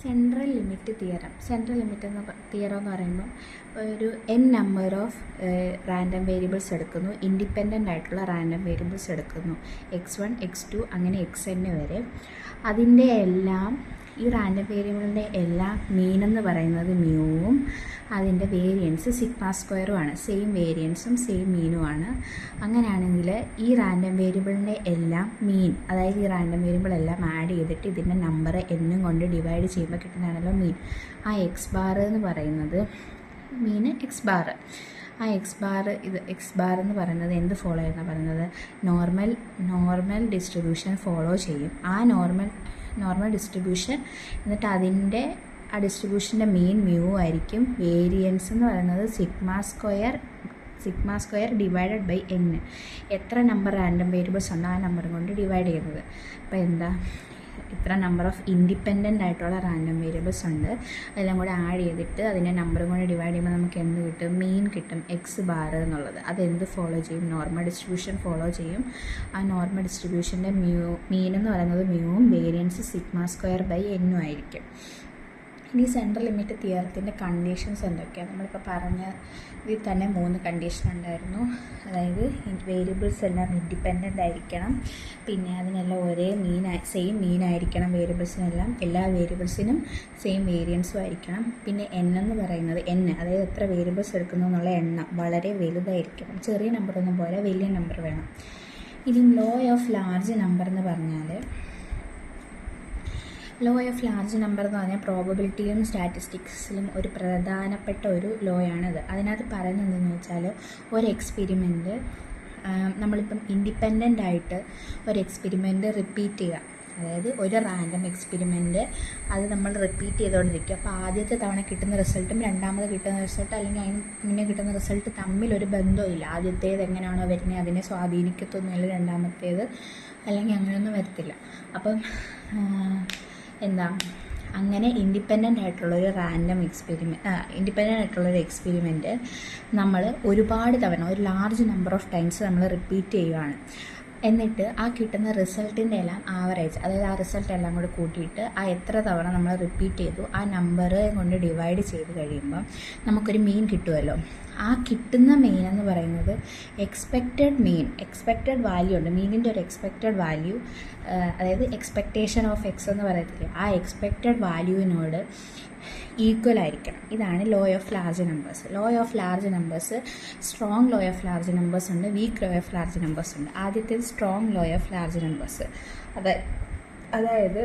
Central limit theorem. Central limit theorem എന്ന് പറയുമ്പോൾ ഒരു n number of random variables എടുക്കുന്നു, ഇൻഡിപെൻഡൻ്റ് ആയിട്ടുള്ള റാൻഡം വേരിയബിൾസ് എടുക്കുന്നു, x1 x2 അങ്ങനെ xn വരെ. അതിൻ്റെ എല്ലാം ഈ റാൻഡം വേരിയബിളിൻ്റെ എല്ലാ മീൻ എന്ന് പറയുന്നത് മ്യൂവും അതിൻ്റെ വേരിയൻസ് സിഗ്മ സ്ക്വയറുമാണ്. സെയിം വേരിയൻസും സെയിം മീനുമാണ്. അങ്ങനെയാണെങ്കിൽ ഈ റാൻഡം വേരിയബിളിൻ്റെ എല്ലാം മീൻ, അതായത് ഈ റാൻഡം വേരിയബിൾ എല്ലാം ആഡ് ചെയ്തിട്ട് ഇതിൻ്റെ നമ്പർ എന്നും കൊണ്ട് ഡിവൈഡ് ചെയ്യുമ്പോൾ കിട്ടുന്നതാണല്ലോ മീൻ. ആ എക്സ് ബാർ എന്ന് പറയുന്നത് മീന് എക്സ് ബാർ. ആ എക്സ് ബാർ എന്ന് പറയുന്നത് എന്ത് ഫോളോ ചെയ്യുന്ന പറയുന്നത് നോർമൽ ഡിസ്ട്രിബ്യൂഷൻ ഫോളോ ചെയ്യും. ആ നോർമൽ ഡിസ്ട്രിബ്യൂഷൻ എന്നിട്ട് അതിൻ്റെ ആ ഡിസ്ട്രിബ്യൂഷൻ്റെ മീൻ മ്യൂ ആയിരിക്കും. വേരിയൻസ് എന്ന് പറയുന്നത് sigma square divided by n. എത്ര നമ്പർ റാൻഡം വേരിയബിൾസ് ഉണ്ടോ ആ നമ്പർ കൊണ്ട് ഡിവൈഡ് ചെയ്യുന്നത്. അപ്പോൾ എന്താ, ഇത്ര നമ്പർ ഓഫ് ഇൻഡിപെൻഡൻ്റ് ആയിട്ടുള്ള റാൻഡം വേരിയബിൾസ് ഉണ്ട്, അതെല്ലാം കൂടെ ആഡ് ചെയ്തിട്ട് അതിൻ്റെ നമ്പറും കൊണ്ട് ഡിവൈഡ് ചെയ്യുമ്പോൾ നമുക്ക് എന്ത് കിട്ടും, മീൻ കിട്ടും, എക്സ് ബാർ എന്നുള്ളത്. അതെന്ത് ഫോളോ ചെയ്യും, നോർമൽ ഡിസ്ട്രിബ്യൂഷൻ ഫോളോ ചെയ്യും. ആ നോർമൽ ഡിസ്ട്രിബ്യൂഷൻ്റെ മീൻ എന്ന് പറയുന്നത് മ്യൂവും വേരിയൻസ് സിഗ്മ സ്ക്വയർ ബൈ എന്നും ആയിരിക്കും. ഇനി സെൻട്രൽ ലിമിറ്റ് തിയറത്തിൻ്റെ കണ്ടീഷൻസ് എന്തൊക്കെയാണ്? നമ്മളിപ്പോൾ പറഞ്ഞ ഇതിൽ തന്നെ 3 കണ്ടീഷൻ ഉണ്ടായിരുന്നു. അതായത് വേരിയബിൾസ് എല്ലാം ഇൻഡിപെൻഡൻ്റ് ആയിരിക്കണം, പിന്നെ അതിനെല്ലാം ഒരേ സെയിം മീൻ ആയിരിക്കണം, വേരിയബിൾസിനെല്ലാം എല്ലാ വേരിയബിൾസിനും സെയിം വേരിയൻസും ആയിരിക്കണം. പിന്നെ എന്ന് പറയുന്നത് അതായത് എത്ര വേരിയബിൾസ് എടുക്കുന്നു എന്നുള്ള എണ്ണം വളരെ വലുതായിരിക്കണം. ചെറിയ നമ്പറൊന്നും പോലെ വലിയ നമ്പർ വേണം. ഇനി ലോ ഓഫ് ലാർജ് നമ്പർ എന്ന് പറഞ്ഞാൽ പ്രോബബിലിറ്റിയിലും സ്റ്റാറ്റിസ്റ്റിക്സിലും ഒരു പ്രധാനപ്പെട്ട ഒരു ലോയാണിത്. അതിനകത്ത് പറയുന്നത് എന്തെന്ന് വെച്ചാൽ, ഒരു എക്സ്പെരിമെൻറ്റ് നമ്മളിപ്പം ഇൻഡിപെൻഡൻ്റ് ആയിട്ട് ഒരു എക്സ്പെരിമെൻറ്റ് റിപ്പീറ്റ് ചെയ്യുക, അതായത് ഒരു റാൻഡം എക്സ്പെരിമെൻറ്റ് അത് നമ്മൾ റിപ്പീറ്റ് ചെയ്തുകൊണ്ടിരിക്കുക. അപ്പോൾ ആദ്യത്തെ തവണ കിട്ടുന്ന റിസൾട്ടും രണ്ടാമത് കിട്ടുന്ന റിസൾട്ട് അല്ലെങ്കിൽ അതിന് മുന്നേ കിട്ടുന്ന റിസൾട്ട് തമ്മിലൊരു ബന്ധമില്ല. ആദ്യത്തേത് എങ്ങനെയാണോ വരുന്നത് അതിനെ സ്വാധീനിക്കത്തൊന്നുമില്ല രണ്ടാമത്തേത്, അല്ലെങ്കിൽ അങ്ങനെയൊന്നും വരത്തില്ല. അപ്പം അങ്ങനെ ഇൻഡിപെൻഡൻ്റ് ആയിട്ടുള്ളൊരു എക്സ്പെരിമെൻറ്റ് നമ്മൾ ഒരുപാട് തവണ ഒരു ലാർജ് നമ്പർ ഓഫ് ടൈംസ് നമ്മൾ റിപ്പീറ്റ് ചെയ്യുകയാണ്. എന്നിട്ട് ആ കിട്ടുന്ന റിസൾട്ടിൻ്റെ എല്ലാം ആവറേജ്, അതായത് ആ റിസൾട്ട് എല്ലാം കൂടെ കൂട്ടിയിട്ട് ആ എത്ര തവണ നമ്മൾ റിപ്പീറ്റ് ചെയ്തു ആ നമ്പർ കൊണ്ട് ഡിവൈഡ് ചെയ്ത് കഴിയുമ്പം നമുക്കൊരു മീൻ കിട്ടുമല്ലോ. ആ കിട്ടുന്ന മീൻ എന്ന് പറയുന്നത് എക്സ്പെക്റ്റഡ് വാല്യൂ ഉണ്ട്, മീനിൻ്റെ ഒരു എക്സ്പെക്റ്റഡ് വാല്യൂ, അതായത് എക്സ്പെക്റ്റേഷൻ ഓഫ് എക്സ് എന്ന് പറയത്തില്ലേ, ആ എക്സ്പെക്റ്റഡ് വാല്യൂവിനോട് ഈക്വൽ ആയിരിക്കണം. ഇതാണ് law of large numbers. Strong law of large numbers ഉണ്ട്, weak law of large numbers ഉണ്ട്. ആദ്യത്തേത് strong law of large numbers. അതായത്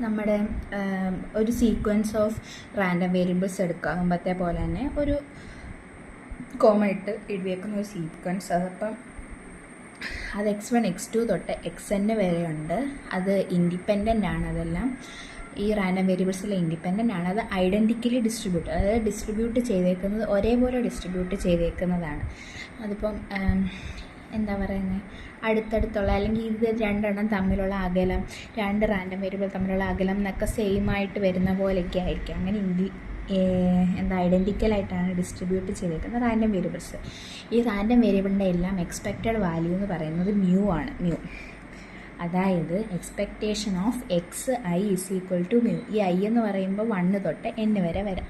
നമ്മുടെ ഒരു സീക്വൻസ് ഓഫ് റാൻഡം വേരിയബിൾസ് എടുക്കുക, മുമ്പത്തെ പോലെ തന്നെ ഒരു കോമായിട്ട് എഴുതിയേക്കുന്ന ഒരു സീക്വൻസ്. അതപ്പം അത് x1 x2 തൊട്ട് xn വരെയുണ്ട്. അത് ഇൻഡിപെൻഡൻ്റ് ആണ്. അതെല്ലാം ഈ റാൻഡം വേരിയബിൾസിൽ ഇൻഡിപെൻഡൻ്റ് ആണ്. അത് ഐഡൻറ്റിക്കലി അതായത് ഡിസ്ട്രിബ്യൂട്ട് ചെയ്തേക്കുന്നത് ഒരേപോലെ ഡിസ്ട്രിബ്യൂട്ട് ചെയ്തേക്കുന്നതാണ്. അതിപ്പം എന്താ പറയുന്നത്, അടുത്തടുത്തുള്ള അല്ലെങ്കിൽ ഇത് രണ്ടെണ്ണം തമ്മിലുള്ള അകലം, രണ്ട് റാൻഡം വേരിയബിൾ തമ്മിലുള്ള അകലം എന്നൊക്കെ സെയിം ആയിട്ട് വരുന്ന പോലെയൊക്കെ ആയിരിക്കും. അങ്ങനെ ഐഡൻറ്റിക്കലായിട്ടാണ് ഡിസ്ട്രിബ്യൂട്ട് ചെയ്തേക്കുന്നത് റാൻഡം വേരിയബിൾസ്. ഈ റാൻഡം വേരിയബിളിൻ്റെ എല്ലാം എക്സ്പെക്റ്റഡ് വാല്യൂ എന്ന് പറയുന്നത് മ്യൂ ആണ്. അതായത് expectation of x i is equal to mu. ഈ ഐ എന്ന് പറയുമ്പോൾ 1 തൊട്ട് n വരെ വരാം.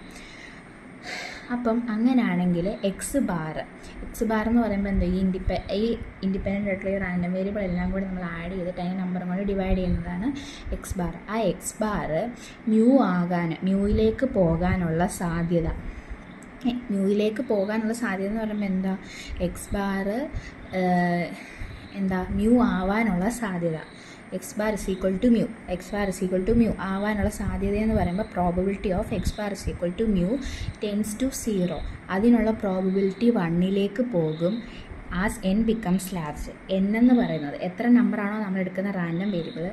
അപ്പം അങ്ങനെയാണെങ്കിൽ എക്സ് ബാർ എന്ന് പറയുമ്പോൾ എന്താ, ഈ ഇൻഡിപെൻഡൻ്റ് ആയിട്ടുള്ള ഈ റാൻഡം വേരിയബിൾ എല്ലാം കൂടി നമ്മൾ ആഡ് ചെയ്തിട്ട് അതിൻ്റെ നമ്പറും കൂടി ഡിവൈഡ് ചെയ്യുന്നതാണ് എക്സ് ബാർ. ആ എക്സ് ബാർ മ്യൂയിലേക്ക് പോകാനുള്ള സാധ്യത എന്ന് പറയുമ്പോൾ എന്താ, എക്സ് ബാർ മ്യൂ ആവാനുള്ള സാധ്യത, x bar is equal to mu ആവാനുള്ള സാധ്യത എന്ന് പറയുമ്പോൾ probability of x bar is equal to mu tends to 0. അതിനുള്ള പ്രോബബിലിറ്റി 1ലേക്ക് പോകും as n becomes large. n എന്ന് പറയുന്നത് എത്ര നമ്പറാണോ നമ്മൾ എടുക്കുന്ന റാൻഡം വേരിയബിൾ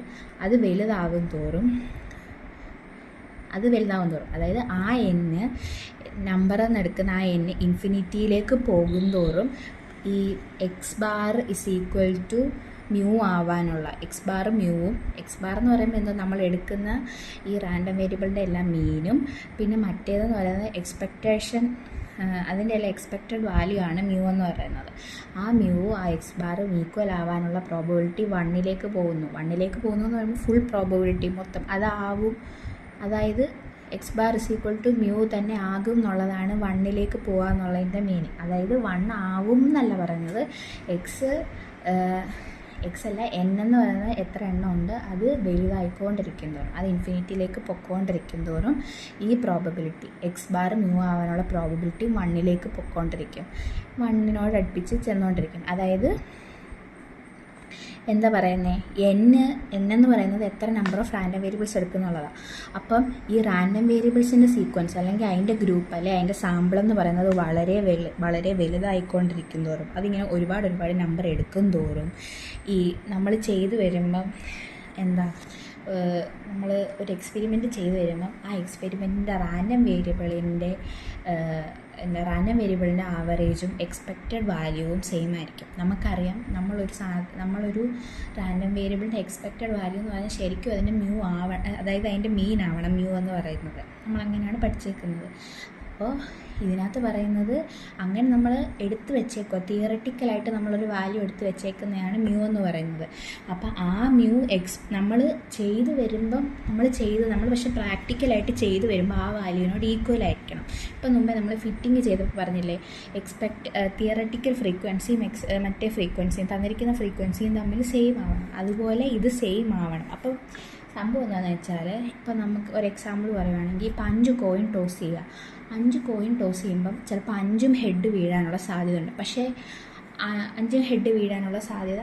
അത് വലുതാവും തോറും അതായത് ആ നമ്പർ എന്നെടുക്കുന്ന ആ n ഇൻഫിനിറ്റിയിലേക്ക് പോകും തോറും ഈ x bar is equal to mu ആവാനുള്ള എക്സ് ബാർ എന്ന് പറയുമ്പോൾ എന്താ, നമ്മൾ എടുക്കുന്ന ഈ റാൻഡം വേരിയബിളിൻ്റെ എല്ലാം മീനും പിന്നെ മറ്റേതെന്ന് പറയുന്നത് അതിൻ്റെ എല്ലാം എക്സ്പെക്റ്റഡ് വാല്യൂ ആണ് മ്യൂ എന്ന് പറയുന്നത്. ആ മ്യൂ ആ എക്സ് ബാറും ഈക്വൽ ആവാനുള്ള പ്രോബബിലിറ്റി 1ലേക്ക് പോകുന്നു എന്ന് പറയുമ്പോൾ ഫുൾ പ്രോബബിലിറ്റി മൊത്തം അതാവും. അതായത് x bar is equal to mu തന്നെ ആകും എന്നുള്ളതാണ് 1ലേക്ക് പോകുക എന്നുള്ളതിൻ്റെ മീനിങ്. അതായത് 1 ആവും എന്നല്ല പറഞ്ഞത്, എക്സ് അല്ല എൻ എന്ന് പറയുന്നത് എത്ര എണ്ണം ഉണ്ട് അത് വലുതായിക്കൊണ്ടിരിക്കും തോറും, അത് ഇൻഫിനിറ്റിയിലേക്ക് പൊയ്ക്കൊണ്ടിരിക്കും തോറും ഈ പ്രോബബിലിറ്റി എക്സ് ബാർ മ്യൂ ആവാനുള്ള പ്രോബബിലിറ്റി 1ലേക്ക് പൊയ്ക്കൊണ്ടിരിക്കും, 1നോട് അടുപ്പിച്ച് ചെന്നുകൊണ്ടിരിക്കും. അതായത് എന്താ പറയുന്നത്, എന്ന് പറയുന്നത് എത്ര നമ്പർ ഓഫ് റാൻഡം വേരിയബിൾസ് എടുക്കുന്നുള്ളതാണ്. അപ്പം ഈ റാൻഡം വേരിയബിൾസിൻ്റെ സീക്വൻസ് അല്ലെങ്കിൽ അതിൻ്റെ ഗ്രൂപ്പ് അല്ലെങ്കിൽ അതിൻ്റെ സാമ്പിൾ എന്ന് പറയുന്നത് വളരെ വലുതായിക്കൊണ്ടിരിക്കും തോറും, അതിങ്ങനെ ഒരുപാട് നമ്പർ എടുക്കും തോറും ഈ നമ്മൾ ചെയ്തു വരുമ്പം നമ്മൾ ഒരു എക്സ്പെരിമെൻറ്റ് ചെയ്തു വരുമ്പം ആ എക്സ്പെരിമെൻറ്റിൻ്റെ റാൻഡം വേരിയബിളിൻ്റെ ആവറേജും എക്സ്പെക്റ്റഡ് വാല്യൂവും സെയിം ആയിരിക്കും. നമുക്കറിയാം നമ്മളൊരു റാൻഡം വേരിയബിളിൻ്റെ എക്സ്പെക്റ്റഡ് വാല്യൂ എന്ന് പറഞ്ഞാൽ ശരിക്കും അതിൻ്റെ മ്യൂ അതായത് അതിൻ്റെ മീൻ ആവണം മ്യൂ എന്ന് പറയുന്നത്. നമ്മളങ്ങനെയാണ് പഠിച്ചേക്കുന്നത്. അപ്പോൾ ഇതിനകത്ത് പറയുന്നത് അങ്ങനെ നമ്മൾ എടുത്തു വെച്ചേക്കുക, തിയററ്റിക്കലായിട്ട് നമ്മളൊരു വാല്യൂ എടുത്ത് വെച്ചേക്കുന്നതാണ് മ്യൂ എന്ന് പറയുന്നത്. അപ്പോൾ ആ മ്യൂ നമ്മൾ ചെയ്തു വരുമ്പം നമ്മൾ പക്ഷേ പ്രാക്ടിക്കലായിട്ട് ചെയ്തു വരുമ്പോൾ ആ വാല്യൂവിനോട് ഈക്വൽ ആയിരിക്കണം. ഇപ്പം മുമ്പേ നമ്മൾ ഫിറ്റിംഗ് ചെയ്തപ്പോൾ പറഞ്ഞില്ലേ, തിയററ്റിക്കൽ ഫ്രീക്വൻസിയും മറ്റേ ഫ്രീക്വൻസിയും തന്നിരിക്കുന്ന ഫ്രീക്വൻസിയും തമ്മിൽ സെയിം ആവണം. അതുപോലെ ഇത് സെയിം ആവണം. അപ്പം സംഭവം എന്താണെന്ന് വെച്ചാൽ, ഇപ്പം നമുക്ക് ഒരു എക്സാമ്പിൾ പറയുകയാണെങ്കിൽ ഇപ്പം 5 കോയിൻ ടോസ് ചെയ്യുക. 5 കോയിൻ ടോസ് ചെയ്യുമ്പം ചിലപ്പോൾ 5ഉം ഹെഡ് വീഴാനുള്ള സാധ്യത ഉണ്ട്. പക്ഷേ 5 ഹെഡ് വീഴാനുള്ള സാധ്യത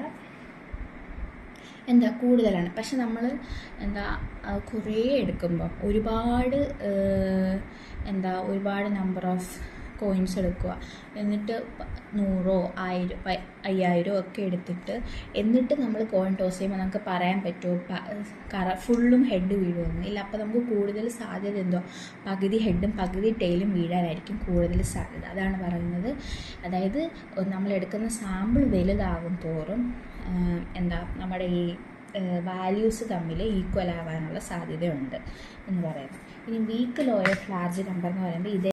കൂടുതലാണ്. പക്ഷെ നമ്മൾ കുറേ എടുക്കുമ്പം ഒരുപാട് നമ്പർ ഓഫ് കോയിൻസ് എടുക്കുക, എന്നിട്ട് 100, 1000, 5000 ഒക്കെ എടുത്തിട്ട് എന്നിട്ട് നമ്മൾ കോയിൻ ടോസ് ചെയ്യുമ്പോൾ നമുക്ക് പറയാൻ പറ്റുമോ ഫുള്ളും ഹെഡ് വീഴുമെന്ന്? ഇല്ല. അപ്പോൾ നമുക്ക് കൂടുതൽ സാധ്യത പകുതി ഹെഡും പകുതി ടെയിലും വീഴാനായിരിക്കും കൂടുതൽ സാധ്യത. അതാണ് പറയുന്നത്. അതായത് നമ്മളെടുക്കുന്ന സാമ്പിൾ വലുതാകും തോറും നമ്മുടെ ഈ വാല്യൂസ് തമ്മിൽ ഈക്വൽ ആവാനുള്ള സാധ്യതയുണ്ട് എന്ന് പറയുന്നത്. ഇനി weak law of large number എന്ന് പറയുമ്പോൾ